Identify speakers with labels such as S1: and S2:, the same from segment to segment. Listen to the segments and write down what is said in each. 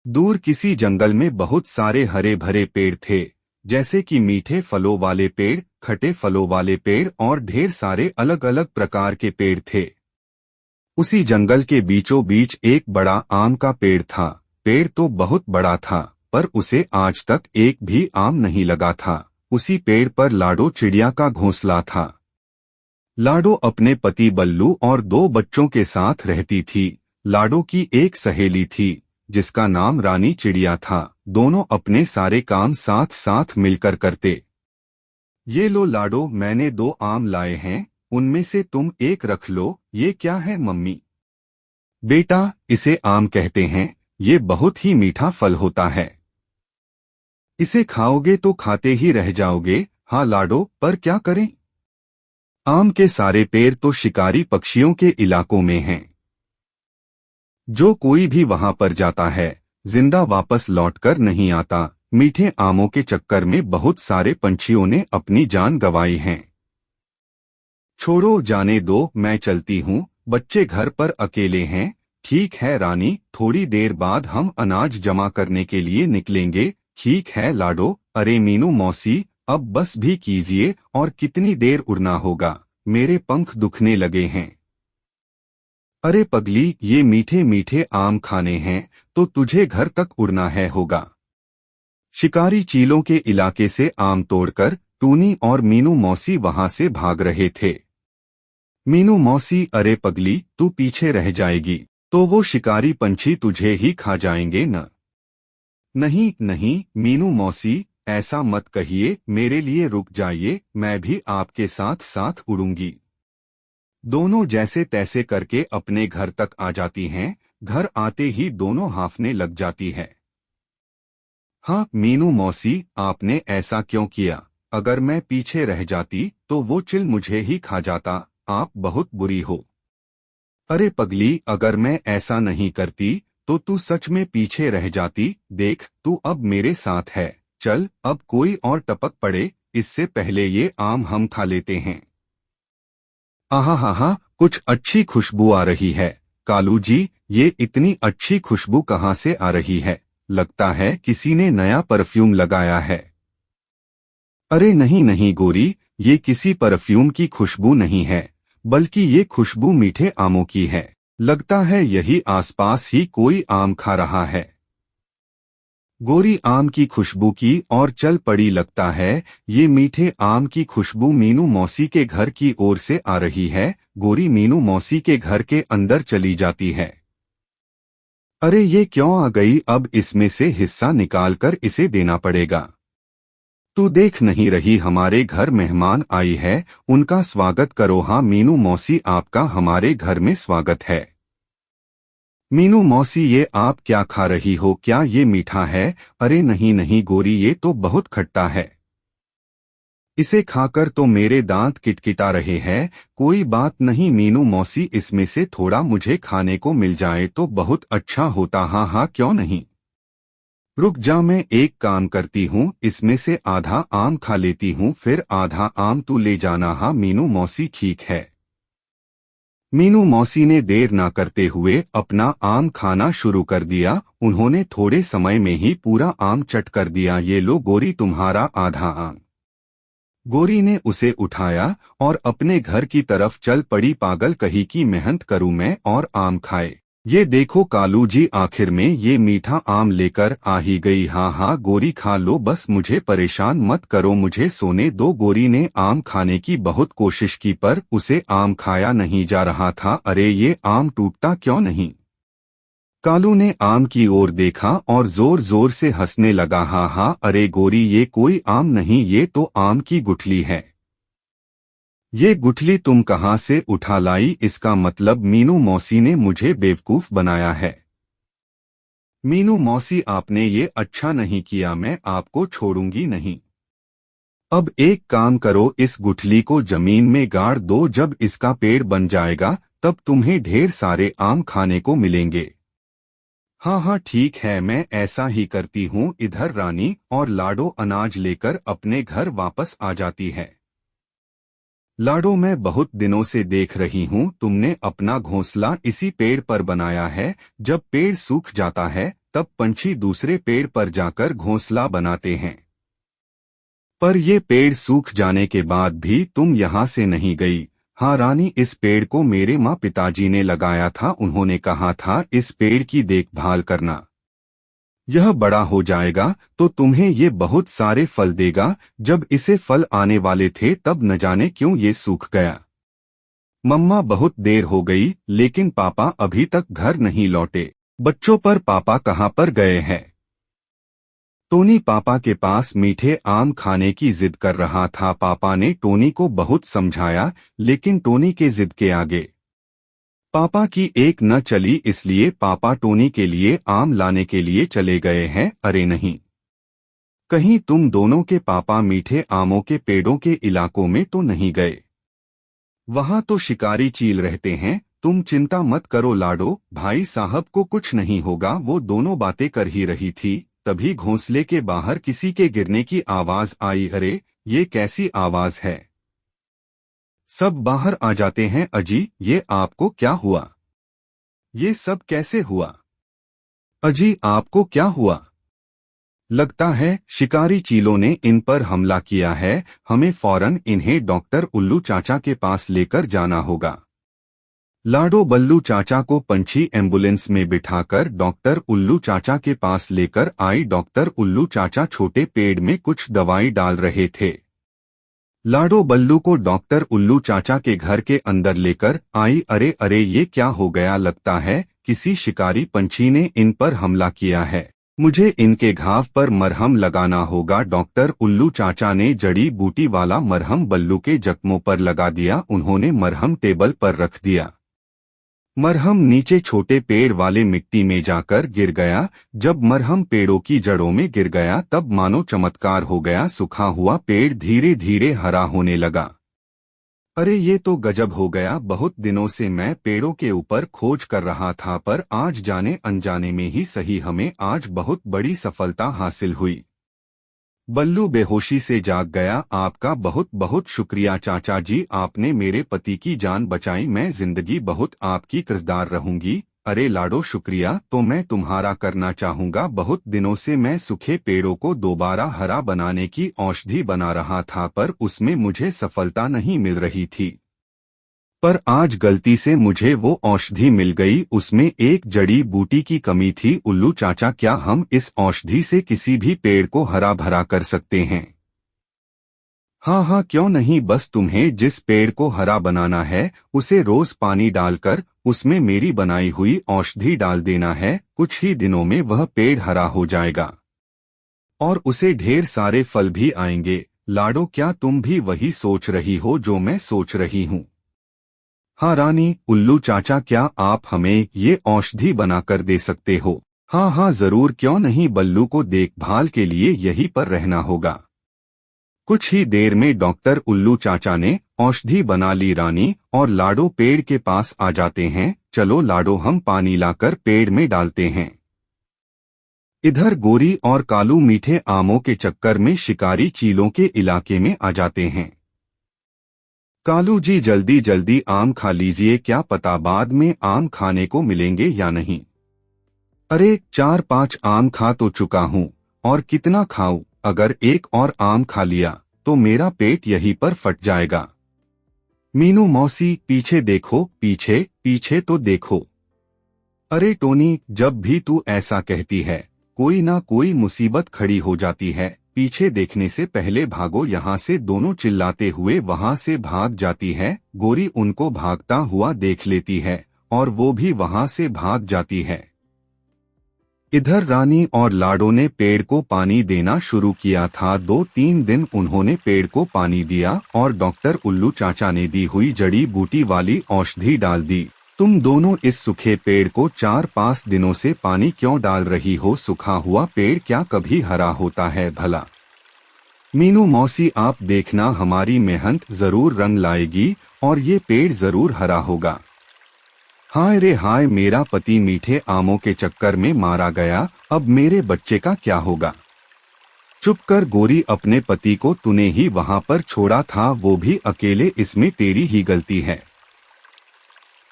S1: दूर किसी जंगल में बहुत सारे हरे भरे पेड़ थे, जैसे कि मीठे फलों वाले पेड़, खट्टे फलों वाले पेड़ और ढेर सारे अलग अलग प्रकार के पेड़ थे। उसी जंगल के बीचों बीच एक बड़ा आम का पेड़ था। पेड़ तो बहुत बड़ा था, पर उसे आज तक एक भी आम नहीं लगा था। उसी पेड़ पर लाडो चिड़िया का घोंसला था। लाडो अपने पति बल्लू और दो बच्चों के साथ रहती थी। लाडो की एक सहेली थी, जिसका नाम रानी चिड़िया था। दोनों अपने सारे काम साथ साथ मिलकर करते। ये लो लाडो, मैंने दो आम लाए हैं, उनमें से तुम एक रख लो। ये क्या है मम्मी? बेटा, इसे आम कहते हैं। ये बहुत ही मीठा फल होता है। इसे खाओगे तो खाते ही रह जाओगे। हाँ लाडो, पर क्या करें? आम के सारे पेड़ तो शिकारी पक्षियों के इलाकों में हैं। जो कोई भी वहां पर जाता है, जिंदा वापस लौटकर नहीं आता। मीठे आमों के चक्कर में बहुत सारे पंछियों ने अपनी जान गंवाई है। छोड़ो, जाने दो, मैं चलती हूँ। बच्चे घर पर अकेले हैं। ठीक है रानी, थोड़ी देर बाद हम अनाज जमा करने के लिए निकलेंगे। ठीक है लाडो। अरे मीनू मौसी, अब बस भी कीजिए, और कितनी देर उड़ना होगा? मेरे पंख दुखने लगे हैं। अरे पगली, ये मीठे मीठे आम खाने हैं तो तुझे घर तक उड़ना है होगा। शिकारी चीलों के इलाके से आम तोड़कर टूनी और मीनू मौसी वहां से भाग रहे थे। मीनू मौसी, अरे पगली, तू पीछे रह जाएगी तो वो शिकारी पंछी तुझे ही खा जाएंगे न। नहीं नहीं मीनू मौसी, ऐसा मत कहिए, मेरे लिए रुक जाइए, मैं भी आपके साथ साथ उड़ूंगी। दोनों जैसे तैसे करके अपने घर तक आ जाती हैं। घर आते ही दोनों हांफने लग जाती है। हाँ मीनू मौसी, आपने ऐसा क्यों किया? अगर मैं पीछे रह जाती तो वो चिल मुझे ही खा जाता। आप बहुत बुरी हो। अरे पगली, अगर मैं ऐसा नहीं करती तो तू सच में पीछे रह जाती। देख, तू अब मेरे साथ है। चल, अब कोई और टपक पड़े, इससे पहले ये आम हम खा लेते हैं। आहा हा हा, कुछ अच्छी खुशबू आ रही है। कालू जी, ये इतनी अच्छी खुशबू कहाँ से आ रही है? लगता है किसी ने नया परफ्यूम लगाया है। अरे नहीं नहीं गोरी, ये किसी परफ्यूम की खुशबू नहीं है, बल्कि ये खुशबू मीठे आमों की है। लगता है यही आसपास ही कोई आम खा रहा है। गोरी आम की खुशबू की और चल पड़ी। लगता है ये मीठे आम की खुशबू मीनू मौसी के घर की ओर से आ रही है। गोरी मीनू मौसी के घर के अंदर चली जाती है। अरे ये क्यों आ गई? अब इसमें से हिस्सा निकालकर इसे देना पड़ेगा। तू देख नहीं रही हमारे घर मेहमान आई है, उनका स्वागत करो। हाँ मीनू मौसी, आपका हमारे घर में स्वागत है। मीनू मौसी, ये आप क्या खा रही हो? क्या ये मीठा है? अरे नहीं नहीं गोरी, ये तो बहुत खट्टा है। इसे खाकर तो मेरे दांत किटकिटा रहे हैं। कोई बात नहीं मीनू मौसी, इसमें से थोड़ा मुझे खाने को मिल जाए तो बहुत अच्छा होता। हाँ हाँ, क्यों नहीं। रुक जा, मैं एक काम करती हूँ, इसमें से आधा आम खा लेती हूँ, फिर आधा आम तू ले जाना। हाँ मीनू मौसी, ठीक है। मीनू मौसी ने देर ना करते हुए अपना आम खाना शुरू कर दिया। उन्होंने थोड़े समय में ही पूरा आम चट कर दिया। ये लो गोरी, तुम्हारा आधा आम। गोरी ने उसे उठाया और अपने घर की तरफ चल पड़ी। पागल कही की मेहनत करूं मैं और आम खाए। ये देखो कालू जी, आखिर में ये मीठा आम लेकर आ ही गई। हाँ हाँ गोरी, खा लो, बस मुझे परेशान मत करो, मुझे सोने दो। गोरी ने आम खाने की बहुत कोशिश की, पर उसे आम खाया नहीं जा रहा था। अरे ये आम टूटता क्यों नहीं? कालू ने आम की ओर देखा और जोर जोर से हंसने लगा। हाँ हाँ, अरे गोरी, ये कोई आम नहीं, ये तो आम की गुठली है। ये गुठली तुम कहाँ से उठा लाई? इसका मतलब मीनू मौसी ने मुझे बेवकूफ बनाया है। मीनू मौसी, आपने ये अच्छा नहीं किया, मैं आपको छोड़ूंगी नहीं। अब एक काम करो, इस गुठली को जमीन में गाड़ दो। जब इसका पेड़ बन जाएगा तब तुम्हें ढेर सारे आम खाने को मिलेंगे। हाँ हाँ ठीक है, मैं ऐसा ही करती हूँ। इधर रानी और लाडो अनाज लेकर अपने घर वापस आ जाती है। लाडो, मैं बहुत दिनों से देख रही हूँ तुमने अपना घोंसला इसी पेड़ पर बनाया है। जब पेड़ सूख जाता है तब पंछी दूसरे पेड़ पर जाकर घोंसला बनाते हैं। पर ये पेड़ सूख जाने के बाद भी तुम यहाँ से नहीं गई। हाँ रानी, इस पेड़ को मेरे माँ पिताजी ने लगाया था। उन्होंने कहा था इस पेड़ की देखभाल करना। यह बड़ा हो जाएगा तो तुम्हें ये बहुत सारे फल देगा। जब इसे फल आने वाले थे तब न जाने क्यों ये सूख गया। मम्मा, बहुत देर हो गई लेकिन पापा अभी तक घर नहीं लौटे। बच्चों, पर पापा कहाँ पर गए हैं? टोनी पापा के पास मीठे आम खाने की जिद कर रहा था। पापा ने टोनी को बहुत समझाया लेकिन टोनी के जिद के आगे पापा की एक न चली, इसलिए पापा टोनी के लिए आम लाने के लिए चले गए हैं। अरे नहीं, कहीं तुम दोनों के पापा मीठे आमों के पेड़ों के इलाकों में तो नहीं गए? वहां तो शिकारी चील रहते हैं। तुम चिंता मत करो लाडो, भाई साहब को कुछ नहीं होगा। वो दोनों बातें कर ही रही थी, तभी घोंसले के बाहर किसी के गिरने की आवाज आई। अरे, ये कैसी आवाज है? सब बाहर आ जाते हैं। अजी, ये आपको क्या हुआ? ये सब कैसे हुआ? अजी, आपको क्या हुआ? लगता है शिकारी चीलों ने इन पर हमला किया है। हमें फौरन इन्हें डॉक्टर उल्लू चाचा के पास लेकर जाना होगा। लाडो बल्लू चाचा को पंछी एम्बुलेंस में बिठाकर डॉक्टर उल्लू चाचा के पास लेकर आई। डॉक्टर उल्लू चाचा छोटे पेड़ में कुछ दवाई डाल रहे थे। लाडो बल्लू को डॉक्टर उल्लू चाचा के घर के अंदर लेकर आई। अरे अरे, ये क्या हो गया? लगता है किसी शिकारी पंछी ने इन पर हमला किया है। मुझे इनके घाव पर मरहम लगाना होगा। डॉक्टर उल्लू चाचा ने जड़ी बूटी वाला मरहम बल्लू के जख्मों पर लगा दिया। उन्होंने मरहम टेबल पर रख दिया। मरहम नीचे छोटे पेड़ वाले मिट्टी में जाकर गिर गया। जब मरहम पेड़ों की जड़ों में गिर गया तब मानो चमत्कार हो गया। सूखा हुआ पेड़ धीरे धीरे हरा होने लगा। अरे, ये तो गजब हो गया। बहुत दिनों से मैं पेड़ों के ऊपर खोज कर रहा था, पर आज जाने अनजाने में ही सही हमें आज बहुत बड़ी सफलता हासिल हुई। बल्लू बेहोशी से जाग गया। आपका बहुत बहुत शुक्रिया चाचा जी, आपने मेरे पति की जान बचाई। मैं जिंदगी बहुत आपकी कर्जदार रहूंगी। अरे लाडो, शुक्रिया तो मैं तुम्हारा करना चाहूंगा। बहुत दिनों से मैं सूखे पेड़ों को दोबारा हरा बनाने की औषधि बना रहा था, पर उसमें मुझे सफलता नहीं मिल रही थी। पर आज गलती से मुझे वो औषधि मिल गई। उसमें एक जड़ी बूटी की कमी थी। उल्लू चाचा, क्या हम इस औषधि से किसी भी पेड़ को हरा भरा कर सकते हैं? हाँ हाँ, क्यों नहीं। बस तुम्हें जिस पेड़ को हरा बनाना है उसे रोज पानी डालकर उसमें मेरी बनाई हुई औषधि डाल देना है। कुछ ही दिनों में वह पेड़ हरा हो जाएगा और उसे ढेर सारे फल भी आएंगे। लाडो, क्या तुम भी वही सोच रही हो जो मैं सोच रही हूँ? हाँ रानी, उल्लू चाचा, क्या आप हमें ये औषधि बनाकर दे सकते हो? हाँ हाँ जरूर, क्यों नहीं। बल्लू को देखभाल के लिए यहीं पर रहना होगा। कुछ ही देर में डॉक्टर उल्लू चाचा ने औषधि बना ली। रानी और लाडो पेड़ के पास आ जाते हैं। चलो लाडो, हम पानी लाकर पेड़ में डालते हैं। इधर गोरी और कालू मीठे आमों के चक्कर में शिकारी चीलों के इलाके में आ जाते हैं। कालू जी, जल्दी जल्दी आम खा लीजिए, क्या पता बाद में आम खाने को मिलेंगे या नहीं। अरे, 4-5 आम खा तो चुका हूँ, और कितना खाऊं? अगर एक और आम खा लिया तो मेरा पेट यहीं पर फट जाएगा। मीनू मौसी, पीछे देखो, पीछे पीछे तो देखो। अरे टोनी, जब भी तू ऐसा कहती है कोई ना कोई मुसीबत खड़ी हो जाती है। पीछे देखने से पहले भागो यहाँ से। दोनों चिल्लाते हुए वहाँ से भाग जाती है। गोरी उनको भागता हुआ देख लेती है और वो भी वहाँ से भाग जाती है। इधर रानी और लाडो ने पेड़ को पानी देना शुरू किया था। 2-3 दिन उन्होंने पेड़ को पानी दिया और डॉक्टर उल्लू चाचा ने दी हुई जड़ी बूटी वाली औषधि डाल दी। तुम दोनों इस सूखे पेड़ को 4-5 दिनों से पानी क्यों डाल रही हो? सूखा हुआ पेड़ क्या कभी हरा होता है भला? मीनू मौसी, आप देखना, हमारी मेहनत जरूर रंग लाएगी और ये पेड़ जरूर हरा होगा। हाय रे हाय, मेरा पति मीठे आमों के चक्कर में मारा गया। अब मेरे बच्चे का क्या होगा? चुप कर गोरी, अपने पति को तूने ही वहां पर छोड़ा था, वो भी अकेले। इसमें तेरी ही गलती है।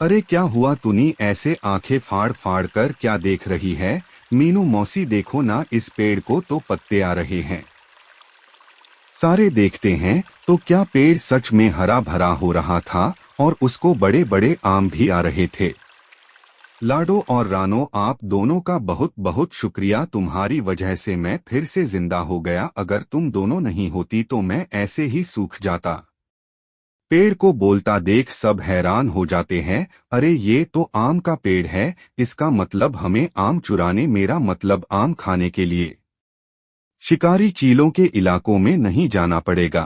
S1: अरे क्या हुआ? तूनी ऐसे आंखें फाड़ फाड़ कर क्या देख रही है? मीनू मौसी देखो ना, इस पेड़ को तो पत्ते आ रहे हैं। सारे देखते हैं तो क्या पेड़ सच में हरा भरा हो रहा था और उसको बड़े बड़े आम भी आ रहे थे। लाडो और रानो, आप दोनों का बहुत बहुत शुक्रिया, तुम्हारी वजह से मैं फिर से जिंदा हो गया। अगर तुम दोनों नहीं होती तो मैं ऐसे ही सूख जाता। पेड़ को बोलता देख सब हैरान हो जाते हैं। अरे ये तो आम का पेड़ है, इसका मतलब हमें आम चुराने, मेरा मतलब आम खाने के लिए शिकारी चीलों के इलाकों में नहीं जाना पड़ेगा।